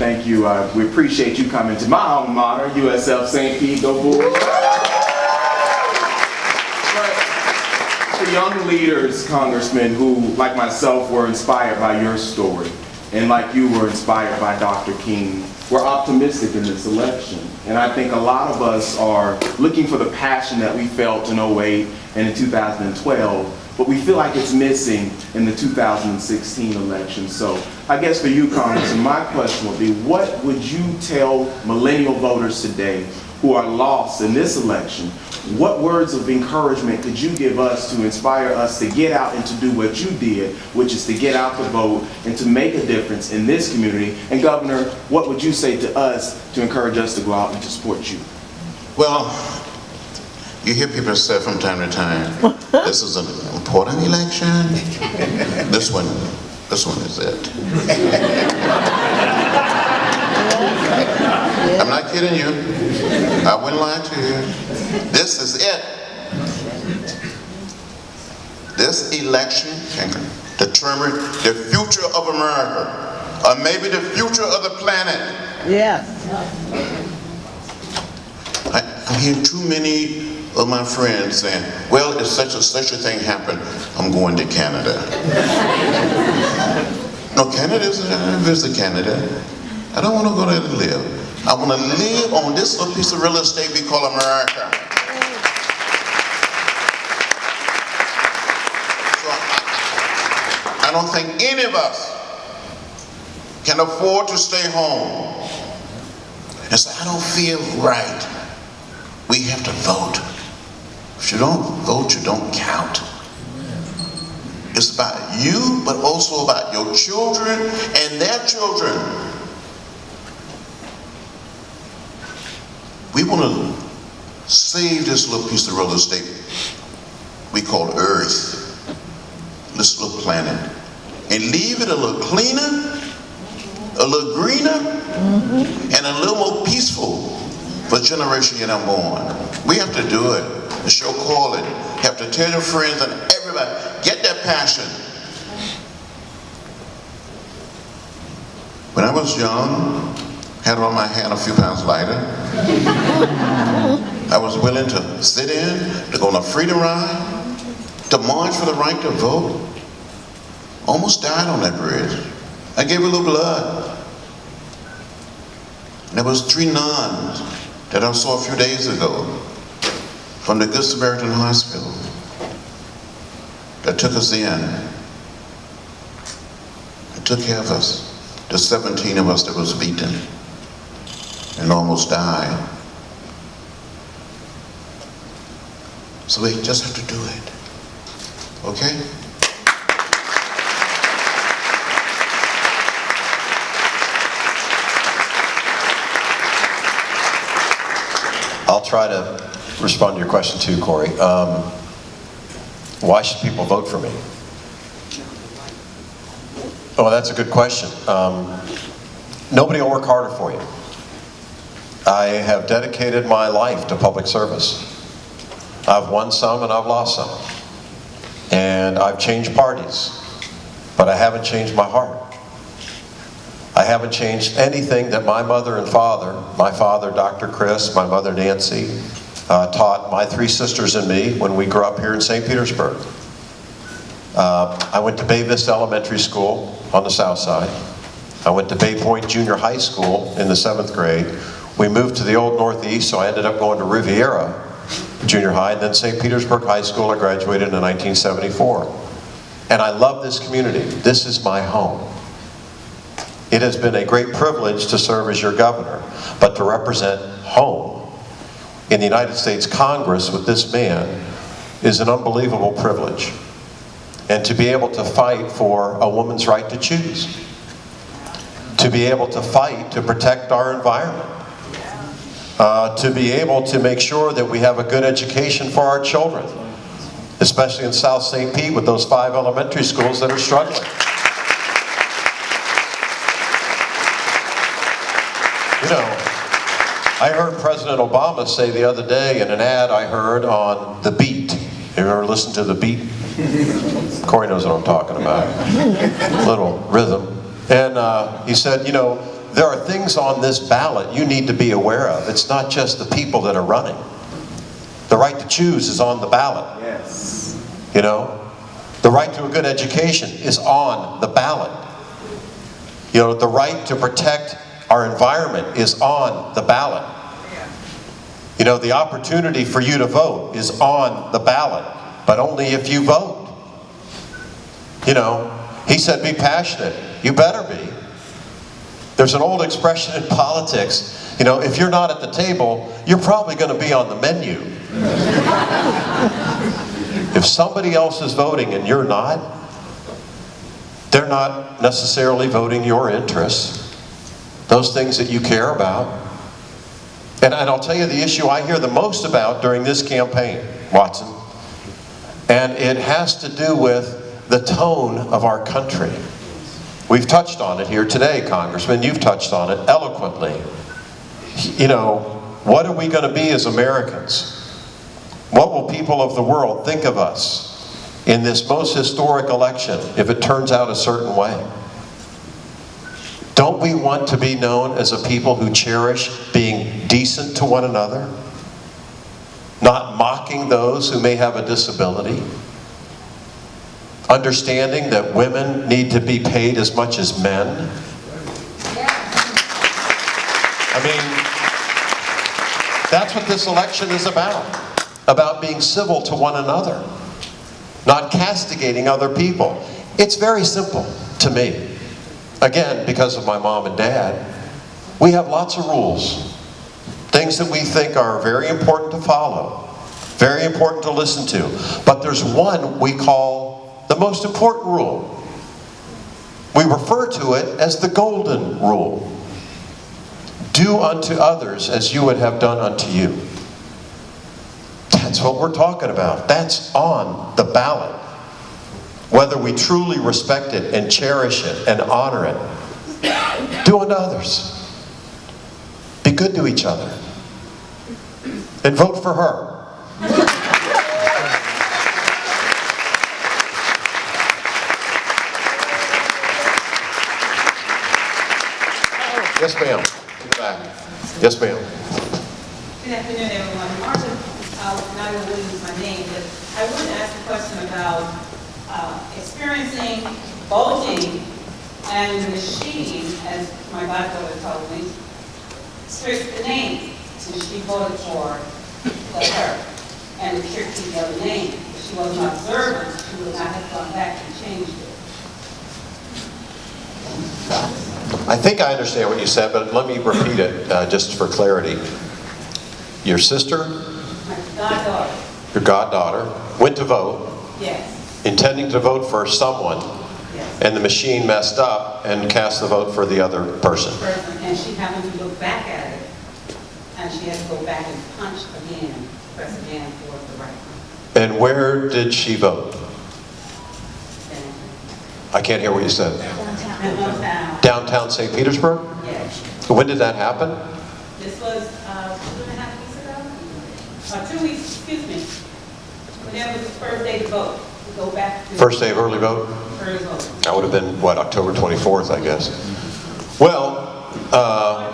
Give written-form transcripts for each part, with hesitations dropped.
thank you. We appreciate you coming to my alma mater, USF St. Pete. Go Bulls. For young leaders, Congressman, who, like myself, were inspired by your story, and like you were inspired by Dr. King, we're optimistic in this election. And I think a lot of us are looking for the passion that we felt in 08 and in 2012, but we feel like it's missing in the 2016 election. So I guess for you, Congressman, my question would be, what would you tell millennial voters today who are lost in this election? What words of encouragement could you give us to inspire us to get out and to do what you did, which is to get out to vote and to make a difference in this community? And Governor, what would you say to us to encourage us to go out and to support you? Well, you hear people say from time to time, this is an important election. This one is it. I'm not kidding you. I wouldn't lie to you. This is it. This election can determine the future of America, or maybe the future of the planet. Yes. I'm hearing too many of my friends saying, well, if such a thing happened, I'm going to Canada. No, visit Canada. I don't want to go there to live. I want to live on this little piece of real estate we call America. So I don't think any of us can afford to stay home and say, I don't feel right. We have to vote. If you don't vote, you don't count. It's about you, but also about your children and their children. We want to save this little piece of real estate we call Earth, this little planet, and leave it a little cleaner, a little greener, and a little more peaceful for the generation yet unborn. We have to do it. The show call it. You have to tell your friends and everybody, get that passion. When I was young, had on my hand a few pounds lighter, I was willing to sit in, to go on a freedom ride, to march for the right to vote. Almost died on that bridge. I gave a little blood. And there was 3 nuns that I saw a few days ago from the Good Samaritan Hospital that took us in and took care of us. The 17 of us that was beaten and almost died. So we just have to do it. Okay? I'll try to respond to your question too, Corey. Why should people vote for me? Oh, that's a good question. Nobody will work harder for you. I have dedicated my life to public service. I've won some and I've lost some. And I've changed parties, but I haven't changed my heart. I haven't changed anything that my mother and father, my father, Dr. Crist, my mother, Nancy, taught my 3 sisters and me when we grew up here in St. Petersburg. I went to Bay Vista Elementary School on the south side. I went to Bay Point Junior High School in the 7th grade. We moved to the old Northeast, so I ended up going to Riviera Junior High, and then St. Petersburg High School. I graduated in 1974. And I love this community. This is my home. It has been a great privilege to serve as your governor, but to represent home in the United States Congress with this man is an unbelievable privilege. And to be able to fight for a woman's right to choose, to be able to fight to protect our environment, to be able to make sure that we have a good education for our children, especially in South St. Pete with those 5 elementary schools that are struggling. You know, I heard President Obama say the other day in an ad I heard on The Beat. You ever listen to The Beat? Corey knows what I'm talking about. Little rhythm. And he said, you know, there are things on this ballot you need to be aware of. It's not just the people that are running. The right to choose is on the ballot. Yes. You know, the right to a good education is on the ballot. You know, the right to protect our environment is on the ballot. You know, the opportunity for you to vote is on the ballot, but only if you vote. You know, he said be passionate. You better be. There's an old expression in politics, you know, if you're not at the table, you're probably going to be on the menu. If somebody else is voting and you're not, they're not necessarily voting your interests, those things that you care about. And I'll tell you the issue I hear the most about during this campaign, Watson, and it has to do with the tone of our country. We've touched on it here today, Congressman. You've touched on it eloquently. You know, what are we going to be as Americans? What will people of the world think of us in this most historic election if it turns out a certain way? Don't we want to be known as a people who cherish being decent to one another? Not mocking those who may have a disability? Understanding that women need to be paid as much as men? I mean, that's what this election is about being civil to one another, not castigating other people. It's very simple to me. Again, because of my mom and dad, we have lots of rules, things that we think are very important to follow, very important to listen to. But there's one we call the most important rule. We refer to it as the golden rule. Do unto others as you would have done unto you. That's what we're talking about. That's on the ballot. Whether we truly respect it and cherish it and honor it. Do unto others. Be good to each other. And vote for her. Yes, ma'am. In the back. Yes, ma'am. Good afternoon, everyone. Marcia, not going to use my name, but I wanted to ask a question about experiencing voting and the machine, as my goddaughter told me, stripped the name, and she voted for her, and it tricked the other name. If she was not observant, she would not have gone back and changed it. I think I understand what you said, but let me repeat it just for clarity. Your sister, My goddaughter, your goddaughter, went to vote, yes, intending to vote for someone, yes. and the machine messed up and cast the vote for the other person. And she happened to look back at it, and she had to go back and punch again, press again for the right one. And where did she vote? I can't hear what you said. Downtown. Downtown St. Petersburg? Yes. When did that happen? This was 2.5 weeks ago? 2 weeks, excuse me. Whenever was the first day to vote, we go back to... First day of early vote? Early vote. That would have been, what, October 24th, I guess. Well,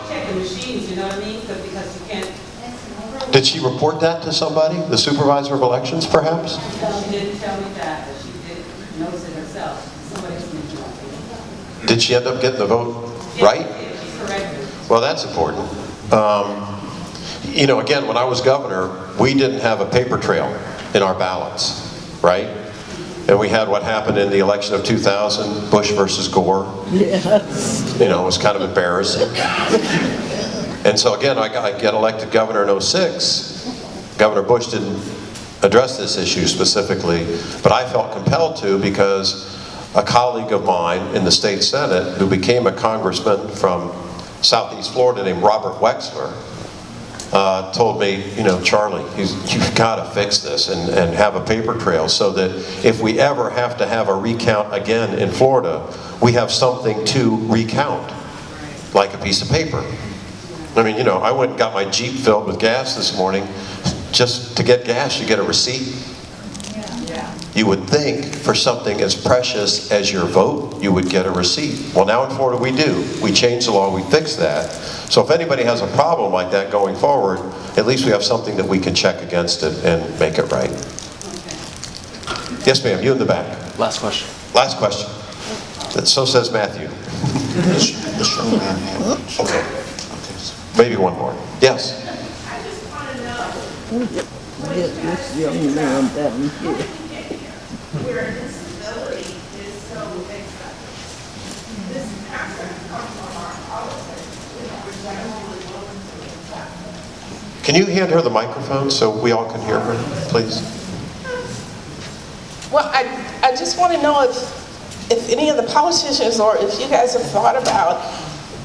Check the machines, you know what I mean? Because you can't... did she report that to somebody? The supervisor of elections, perhaps? She didn't tell me that, but she did notice it herself. Somebody else didn't know. Did she end up getting the vote right? She's corrected. Well, that's important. You know, again, when I was governor, we didn't have a paper trail in our ballots, right? And we had what happened in the election of 2000, Bush versus Gore. Yes. You know, it was kind of embarrassing. And so again, I get elected governor in 06. Governor Bush didn't address this issue specifically, but I felt compelled to because a colleague of mine in the state Senate who became a congressman from Southeast Florida named Robert Wexler told me, you know, Charlie, you've got to fix this and have a paper trail so that if we ever have to have a recount again in Florida, we have something to recount, like a piece of paper. I mean, you know, I went and got my Jeep filled with gas this morning. Just to get gas, you get a receipt. You would think for something as precious as your vote, you would get a receipt. Well, now in Florida we do. We changed the law, we fixed that. So if anybody has a problem like that going forward, at least we have something that we can check against it and make it right. Yes, ma'am, you in the back. Last question. Last question. So says Matthew. This young man had it. Okay. Maybe one more. Yes. I just want to know. This young man down here. Where disability is so accepted. This passion comes from our politics, we're generally willing to accept. Can you hand her the microphone so we all can hear her, please? Well, I just want to know if any of the politicians or if you guys have thought about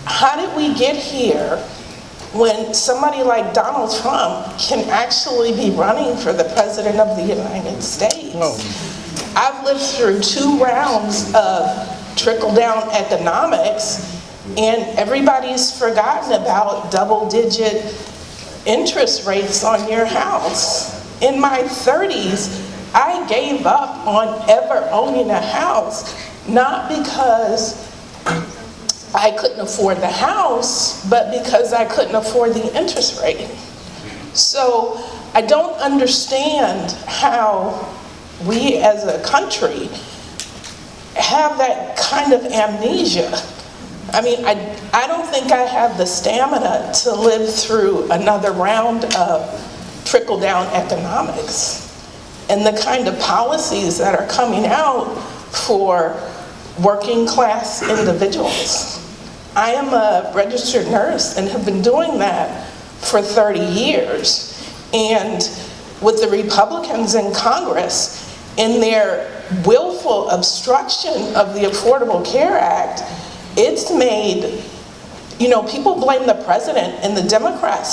how did we get here when somebody like Donald Trump can actually be running for the President of the United States? I've lived through 2 rounds of trickle-down economics, and everybody's forgotten about double-digit interest rates on your house. In my 30s, I gave up on ever owning a house, not because I couldn't afford the house, but because I couldn't afford the interest rate. So I don't understand how we as a country have that kind of amnesia. I mean, I don't think I have the stamina to live through another round of trickle-down economics and the kind of policies that are coming out for working class individuals. I am a registered nurse and have been doing that for 30 years. And with the Republicans in Congress, in their willful obstruction of the Affordable Care Act, it's made, people blame the president and the Democrats